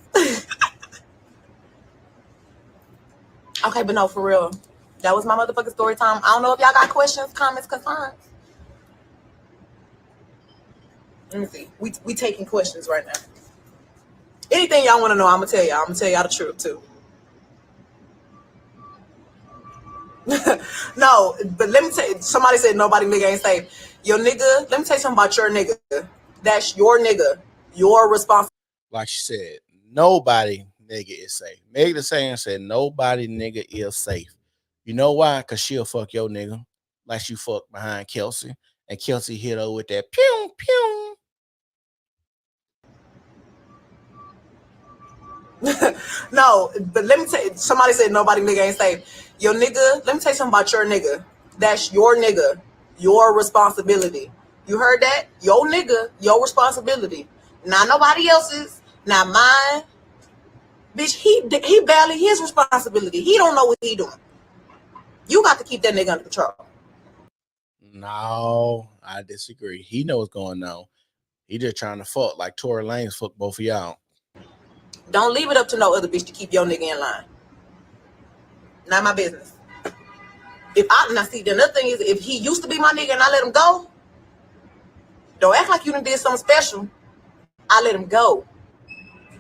Okay, but no, for real. That was my motherfucking story time. I don't know if y'all got questions, comments, concerns. Let me see. We taking questions right now. Anything y'all want to know, I'm gonna tell y'all. I'm gonna tell y'all the truth too. No, but let me tell you, somebody said nobody nigga ain't safe. Your nigga, let me tell you something about your nigga. That's your nigga. Your responsibility. Like she said, nobody nigga is safe. Meg Thee Stallion said nobody nigga is safe. You know why? Cause she'll fuck your nigga like she fucked behind Kelsey, and Kelsey hit her with that pew pew. No, but let me tell you, somebody said nobody nigga ain't safe. Your nigga, let me tell you something about your nigga. That's your nigga, your responsibility. You heard that? Your nigga, your responsibility. Not nobody else's, not mine. Bitch, he barely his responsibility. He don't know what he doing. You got to keep that nigga under control. No, I disagree. He knows what's going on. He just trying to fuck like Tory Lanez fuck both of y'all. Don't leave it up to no other bitch to keep your nigga in line. Not my business. If I now see the another thing is if he used to be my nigga and I let him go, don't act like you done did something special. I let him go.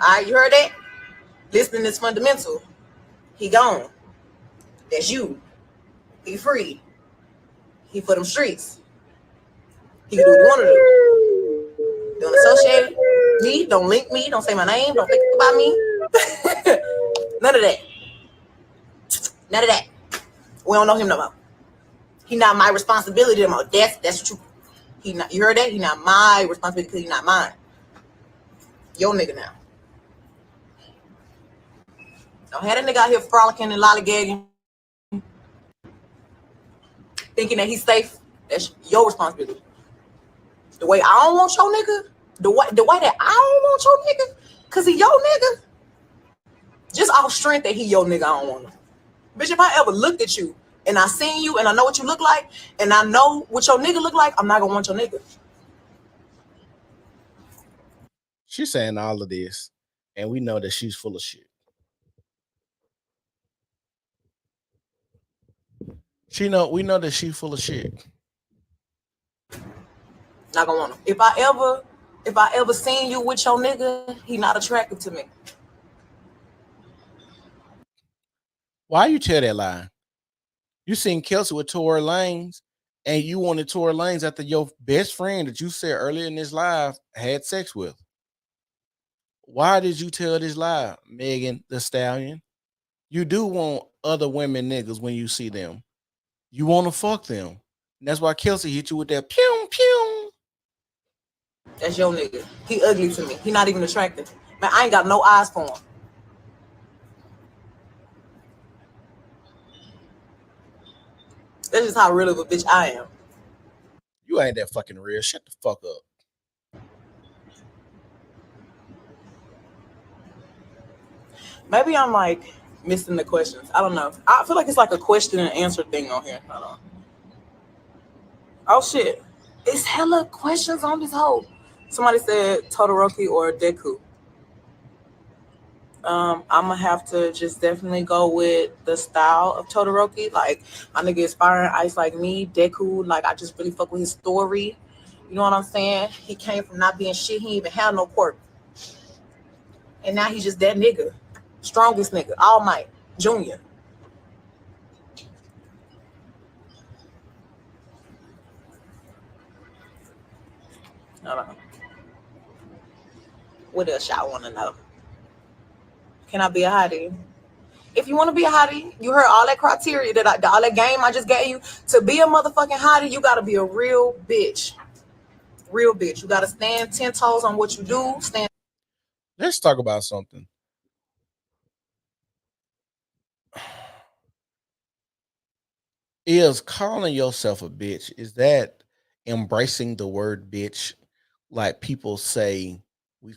Alright, you heard that? Listening is fundamental. He gone. That's you. He free. He for them streets. He can do what he want to do. Don't associate me. Don't link me. Don't say my name. Don't think about me. None of that. None of that. We don't know him no more. He not my responsibility no more. That's what he not. You heard that? He not my responsibility because he not mine. Your nigga now. Don't have that nigga out here frolicking and lollygagging, thinking that he's safe. That's your responsibility. The way I don't want your nigga, the way that I don't want your nigga, cause he your nigga. Just off strength that he your nigga, I don't want him. Bitch, if I ever looked at you and I seen you and I know what you look like and I know what your nigga look like, I'm not gonna want your nigga. She's saying all of this, and we know that she's full of shit. We know that she's full of shit. Not gonna want him. If I ever seen you with your nigga, he not attractive to me. Why you tell that lie? You seen Kelsey with Tory Lanez, and you wanted Tory Lanez after your best friend that you said earlier in this live had sex with. Why did you tell this lie, Megan Thee Stallion? You do want other women niggas when you see them. You want to fuck them. And that's why Kelsey hit you with that pew pew. That's your nigga. He ugly to me. He not even attractive. Man, I ain't got no eyes for him. That's just how real of a bitch I am. You ain't that fucking real. Shut the fuck up. Maybe I'm like missing the questions. I don't know. I feel like it's like a question and answer thing on here. Hold on. Oh shit. It's hella questions on this whole. Somebody said Todoroki or Deku. I'm gonna have to just definitely go with the style of Todoroki. Like my nigga is fire and ice like me. Deku, like I just really fuck with his story. You know what I'm saying? He came from not being shit. He ain't even had no quirk. And now he's just that nigga. Strongest nigga. All Might. Junior. I don't know. What else y'all want to know? Can I be a hottie? If you want to be a hottie, you heard all that criteria all that game I just gave you. To be a motherfucking hottie, you got to be a real bitch. Real bitch. You got to stand 10 toes on what you do. Let's talk about something. Is calling yourself a bitch, is that embracing the word bitch? Like people say, we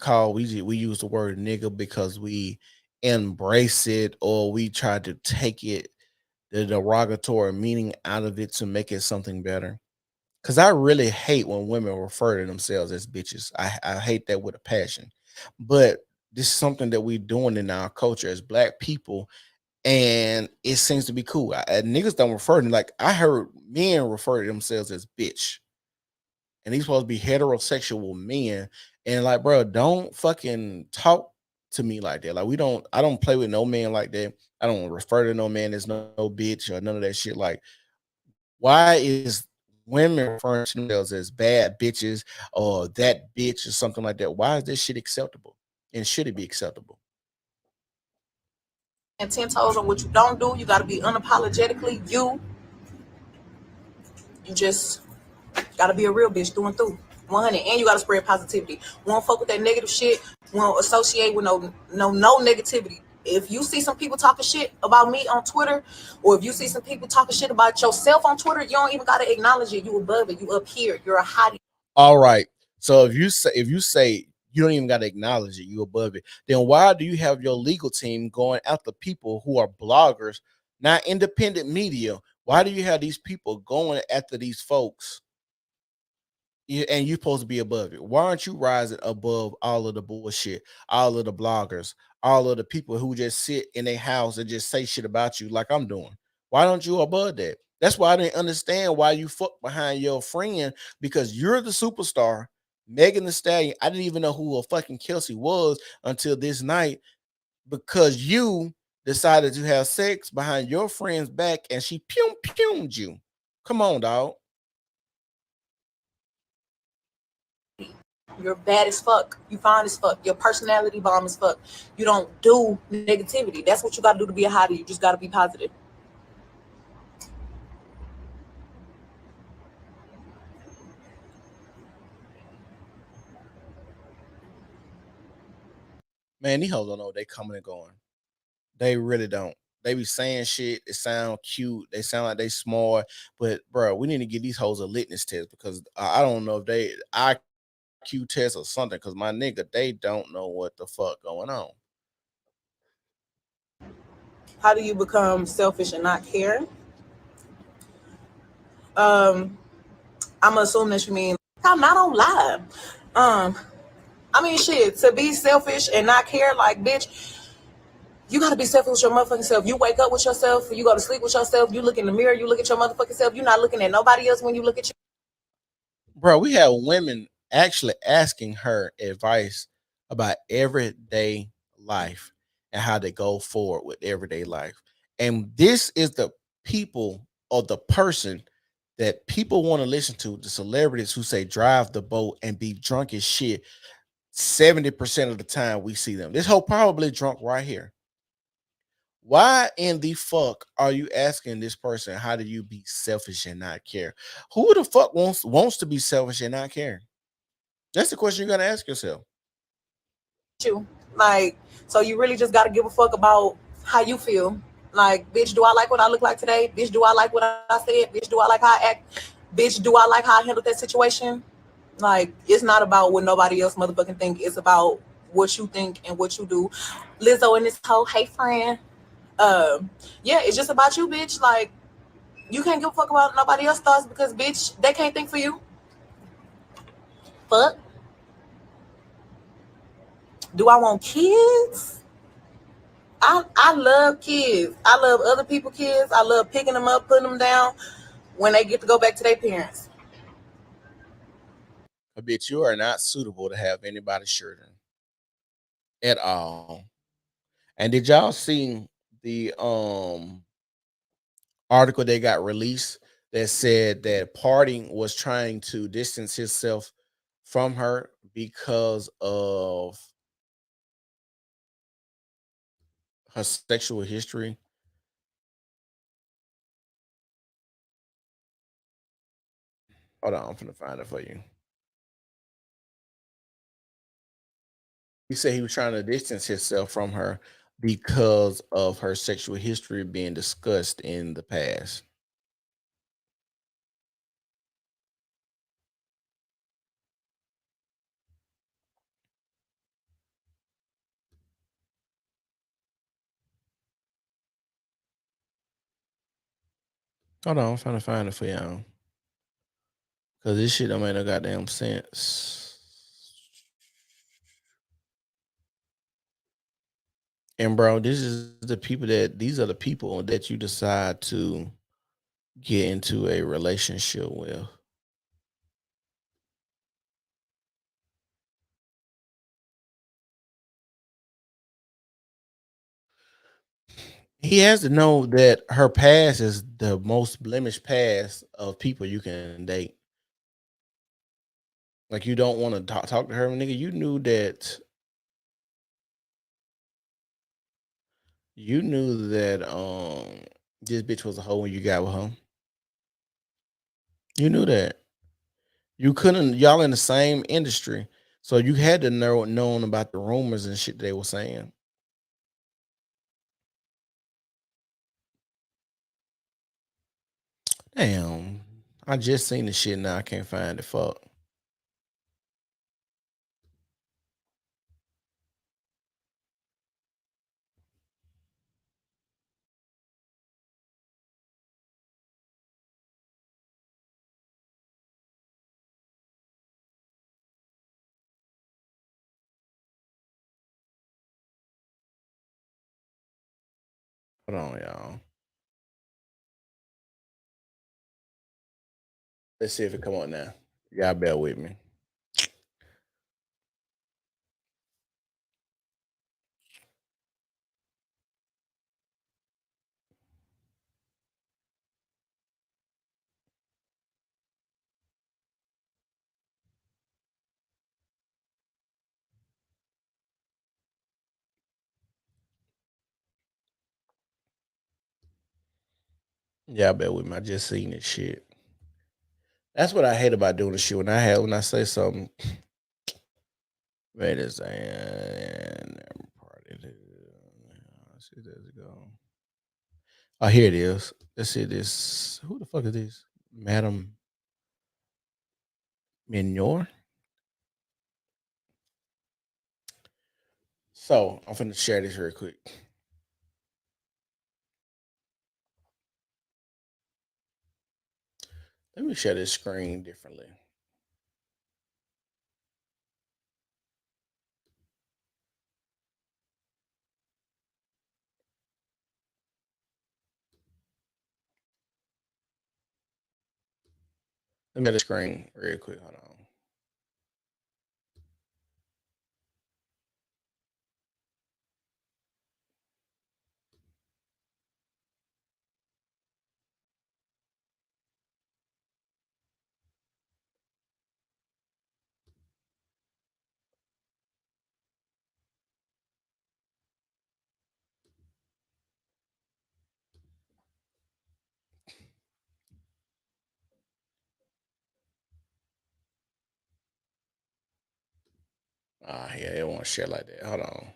use the word nigga because we embrace it, or we try to take it, the derogatory meaning out of it to make it something better. Because I really hate when women refer to themselves as bitches. I hate that with a passion. But this is something that we're doing in our culture as Black people, and it seems to be cool. Niggas don't refer to, like, I heard men refer to themselves as bitch, and these supposed to be heterosexual men. And like, bro, don't fucking talk to me like that. Like, I don't play with no man like that. I don't refer to no man as no bitch or none of that shit. Like, why is women referring to themselves as bad bitches or that bitch or something like that? Why is this shit acceptable? And should it be acceptable? And 10 toes on what you don't do. You got to be unapologetically you. You just got to be a real bitch through and through. 100. And you got to spread positivity. Won't fuck with that negative shit. Won't associate with no negativity. If you see some people talking shit about me on Twitter, or if you see some people talking shit about yourself on Twitter, you don't even got to acknowledge it. You above it. You up here. You're a hottie. All right. So if you say you don't even got to acknowledge it, you above it, then why do you have your legal team going after people who are bloggers, not independent media? Why do you have these people going after these folks? And you're supposed to be above it. Why aren't you rising above all of the bullshit, all of the bloggers, all of the people who just sit in their house and just say shit about you like I'm doing? Why don't you above that? That's why I didn't understand why you fuck behind your friend, because you're the superstar, Megan Thee Stallion. I didn't even know who a fucking Kelsey was until this night, because you decided to have sex behind your friend's back and she pumed you. Come on, dog. You're bad as fuck. You fine as fuck. Your personality bomb as fuck. You don't do negativity. That's what you got to do to be a hottie. You just got to be positive. Man, these hoes don't know they coming and going. They really don't. They be saying shit. It sound cute. They sound like they smart. But bro, we need to give these hoes a litmus test, because I don't know if they IQ test or something. Because my nigga, they don't know what the fuck going on. How do you become selfish and not care? I'm assuming that you mean I'm not on live. I mean, shit, to be selfish and not care, like, bitch, you gotta be selfish with your motherfucking self. You wake up with yourself, you go to sleep with yourself, you look in the mirror, you look at your motherfucking self. You're not looking at nobody else when you look at you. Bro, we have women actually asking her advice about everyday life and how they go forward with everyday life. And this is the people or the person that people want to listen to, the celebrities who say drive the boat and be drunk as shit. 70% of the time we see them. This whole probably drunk right here. Why in the fuck are you asking this person, how do you be selfish and not care? Who the fuck wants to be selfish and not care? That's the question you're gonna ask yourself. You like, so you really just got to give a fuck about how you feel. Like, bitch, do I like what I look like today? Bitch, do I like what I said? Bitch, do I like how I act? Bitch, do I like how I handled that situation? Like, it's not about what nobody else motherfucking think. It's about what you think and what you do. Lizzo and this whole, hey friend. Yeah, it's just about you, bitch. Like, you can't give a fuck about nobody else's thoughts, because bitch, they can't think for you. Fuck. Do I want kids? I love kids. I love other people's kids. I love picking them up, putting them down when they get to go back to their parents. A bitch, you are not suitable to have anybody's children at all. And did y'all see the article that got released that said that Party was trying to distance himself from her because of her sexual history? Hold on, I'm gonna find it for you. He said he was trying to distance himself from her because of her sexual history being discussed in the past. Hold on, I'm trying to find it for y'all. Cause this shit don't make no goddamn sense. And bro, these are the people that you decide to get into a relationship with. He has to know that her past is the most blemished past of people you can date. Like, you don't want to talk to her, nigga. You knew that You knew that this bitch was a hoe when you got with her. You knew that. You couldn't. Y'all in the same industry, so you had to know known about the rumors and shit they were saying. Damn, I just seen the shit now. I can't find it. Fuck. Hold on, y'all. Let's see if it come on now. Y'all bear with me. Y'all bear with me. I just seen this shit. That's what I hate about doing the shit. When I say something, wait a second. Party. Let's see, there it go. Oh, here it is. Let's see this. Who the fuck is this? Madam Minor. So I'm finna share this real quick. Let me share this screen differently. Let me share the screen real quick. Hold on. Yeah, it won't share like that. Hold on.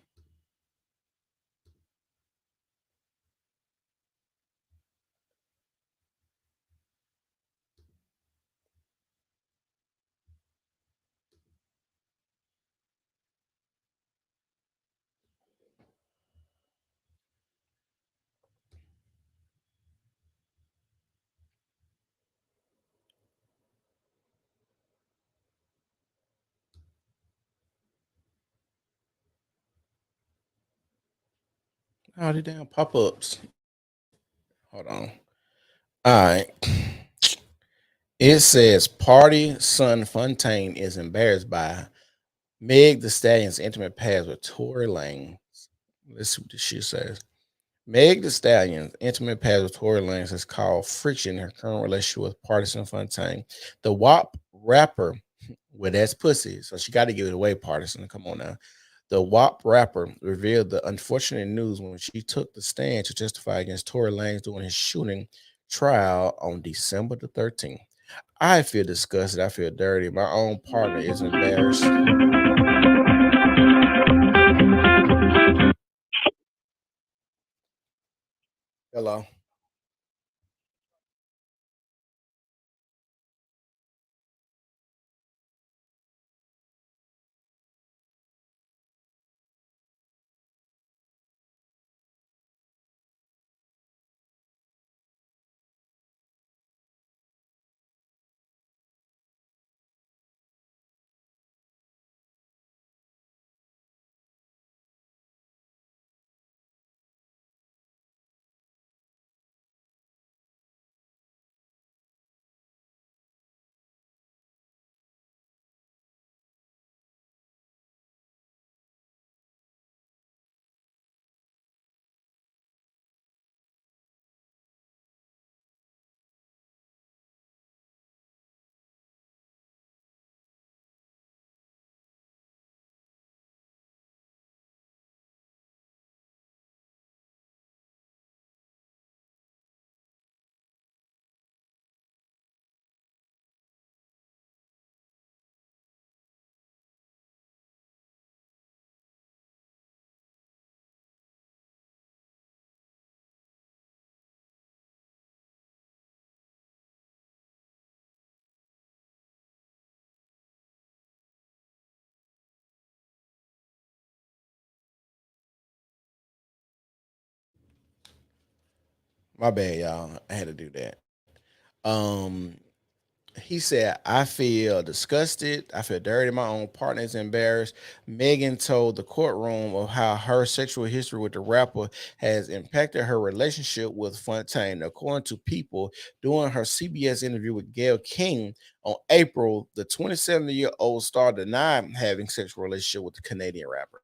Oh, the damn pop ups. Hold on. All right. It says Party Son Fontaine is embarrassed by Meg the Stallion's intimate past with Tory Lanez. Let's see what this shit says. Meg the Stallion's intimate past with Tory Lanez has caused friction in her current relationship with Partisan Fontaine. The WAP rapper, well, that's pussy, so she got to give it away, Partisan. Come on now. The WAP rapper revealed the unfortunate news when she took the stand to testify against Tory Lanez during his shooting trial on December the 13th. I feel disgusted. I feel dirty. My own partner is embarrassed. Hello. My bad, y'all. I had to do that. Um, he said, I feel disgusted. I feel dirty. My own partner is embarrassed. Megan told the courtroom of how her sexual history with the rapper has impacted her relationship with Fontaine. According to People, during her CBS interview with Gayle King on April, the 27-year-old star denied having sexual relationship with the Canadian rapper.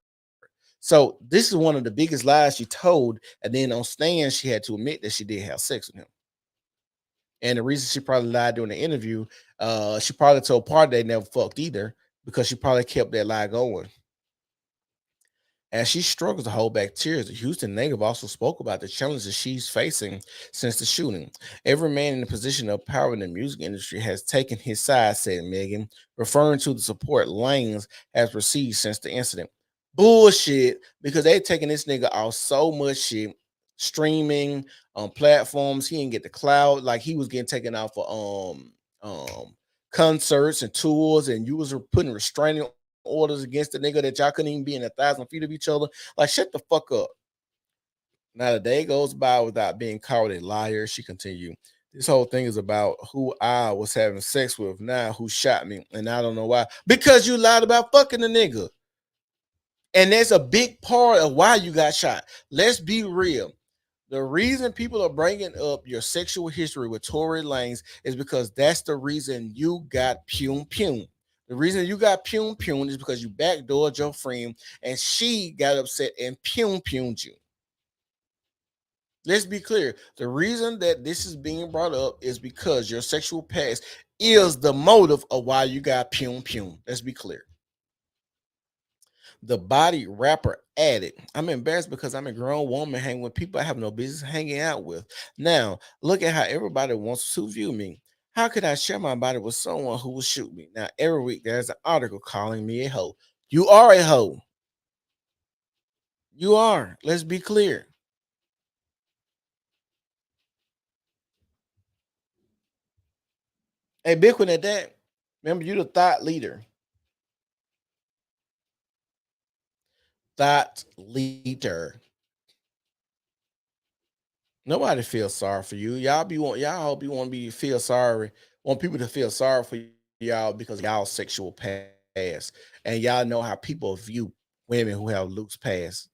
So this is one of the biggest lies she told. And then on stand, she had to admit that she did have sex with him. And the reason she probably lied during the interview, she probably told Party they never fucked either because she probably kept that lie going. As she struggles to hold back tears, the Houston native also spoke about the challenges she's facing since the shooting. Every man in a position of power in the music industry has taken his side, said Megan, referring to the support Lanez has received since the incident. Bullshit, because they taking this nigga off so much shit, streaming on platforms. He didn't get the cloud like he was getting taken out for concerts and tours, and you was putting restraining orders against the nigga that y'all couldn't even be in 1,000 feet of each other. Like, shut the fuck up. Not a day goes by without being called a liar. She continued. This whole thing is about who I was having sex with, now who shot me, and I don't know why. Because you lied about fucking the nigga. And that's a big part of why you got shot. Let's be real. The reason people are bringing up your sexual history with Tory Lanez is because that's the reason you got Pum Pum. The reason you got Pum Pum is because you backdoored your friend and she got upset and Pum Pum'd you. Let's be clear. The reason that this is being brought up is because your sexual past is the motive of why you got Pum Pum. Let's be clear. The body rapper added, I'm embarrassed because I'm a grown woman hanging with people I have no business hanging out with. Now, look at how everybody wants to view me. How could I share my body with someone who will shoot me? Now, every week there's an article calling me a hoe. You are a hoe. You are. Let's be clear. Hey, Bitcoin at that. Remember, you the thought leader. Thought leader. Nobody feels sorry for you. Y'all hope you want to feel sorry, want people to feel sorry for y'all because y'all sexual past. And y'all know how people view women who have loose past,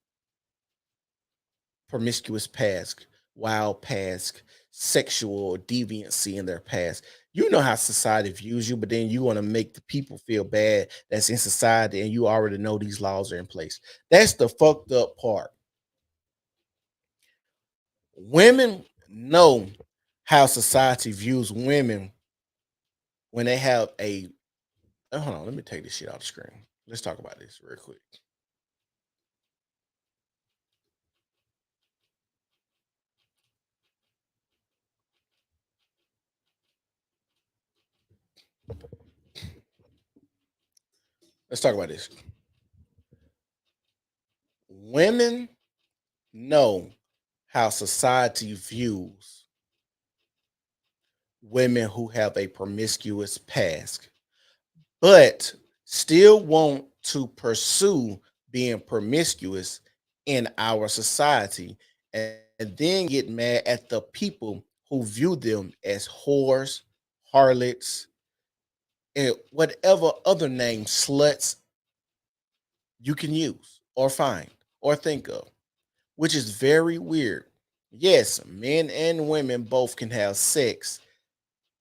promiscuous past, wild past, sexual deviancy in their past. You know how society views you, but then you want to make the people feel bad that's in society, and you already know these laws are in place. That's the fucked up part. Women know how society views women when they have a hold on, let me take this shit off the screen. Let's talk about this real quick. Let's talk about this. Women know how society views women who have a promiscuous past, but still want to pursue being promiscuous in our society, and then get mad at the people who view them as whores, harlots, and whatever other name, sluts you can use or find or think of, which is very weird. Yes, men and women both can have sex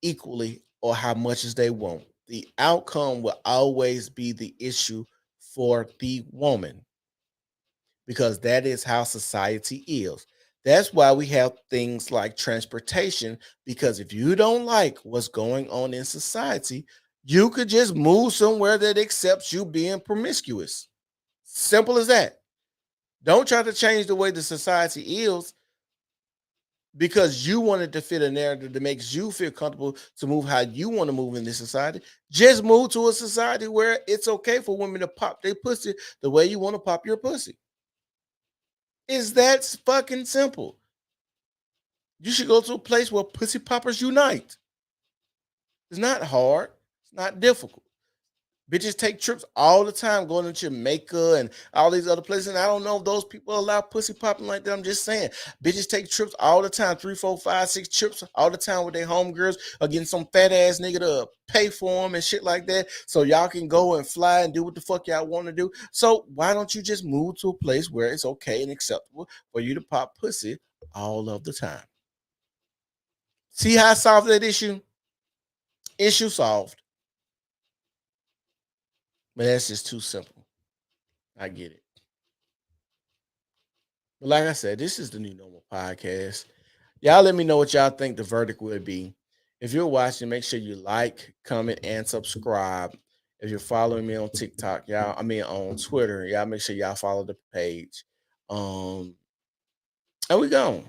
equally or how much as they want. The outcome will always be the issue for the woman because that is how society is. That's why we have things like transportation, because if you don't like what's going on in society, you could just move somewhere that accepts you being promiscuous. Simple as that. Don't try to change the way the society is because you wanted to fit a narrative that makes you feel comfortable to move how you want to move in this society. Just move to a society where it's okay for women to pop their pussy the way you want to pop your pussy. Is that fucking simple? You should go to a place where pussy poppers unite. It's not hard. It's not difficult. Bitches take trips all the time, going to Jamaica and all these other places. And I don't know if those people allow pussy popping like that. I'm just saying, bitches take trips all the time, 3, 4, 5, 6 trips all the time with their homegirls, or getting some fat ass nigga to pay for them and shit like that, so y'all can go and fly and do what the fuck y'all want to do. So why don't you just move to a place where it's okay and acceptable for you to pop pussy all of the time? See how I solved that issue? Issue solved. But that's just too simple. I get it. But like I said, this is the New Normal Podcast. Y'all let me know what y'all think the verdict will be. If you're watching, make sure you like, comment, and subscribe. If you're following me on TikTok, on Twitter, y'all make sure y'all follow the page. And we gone.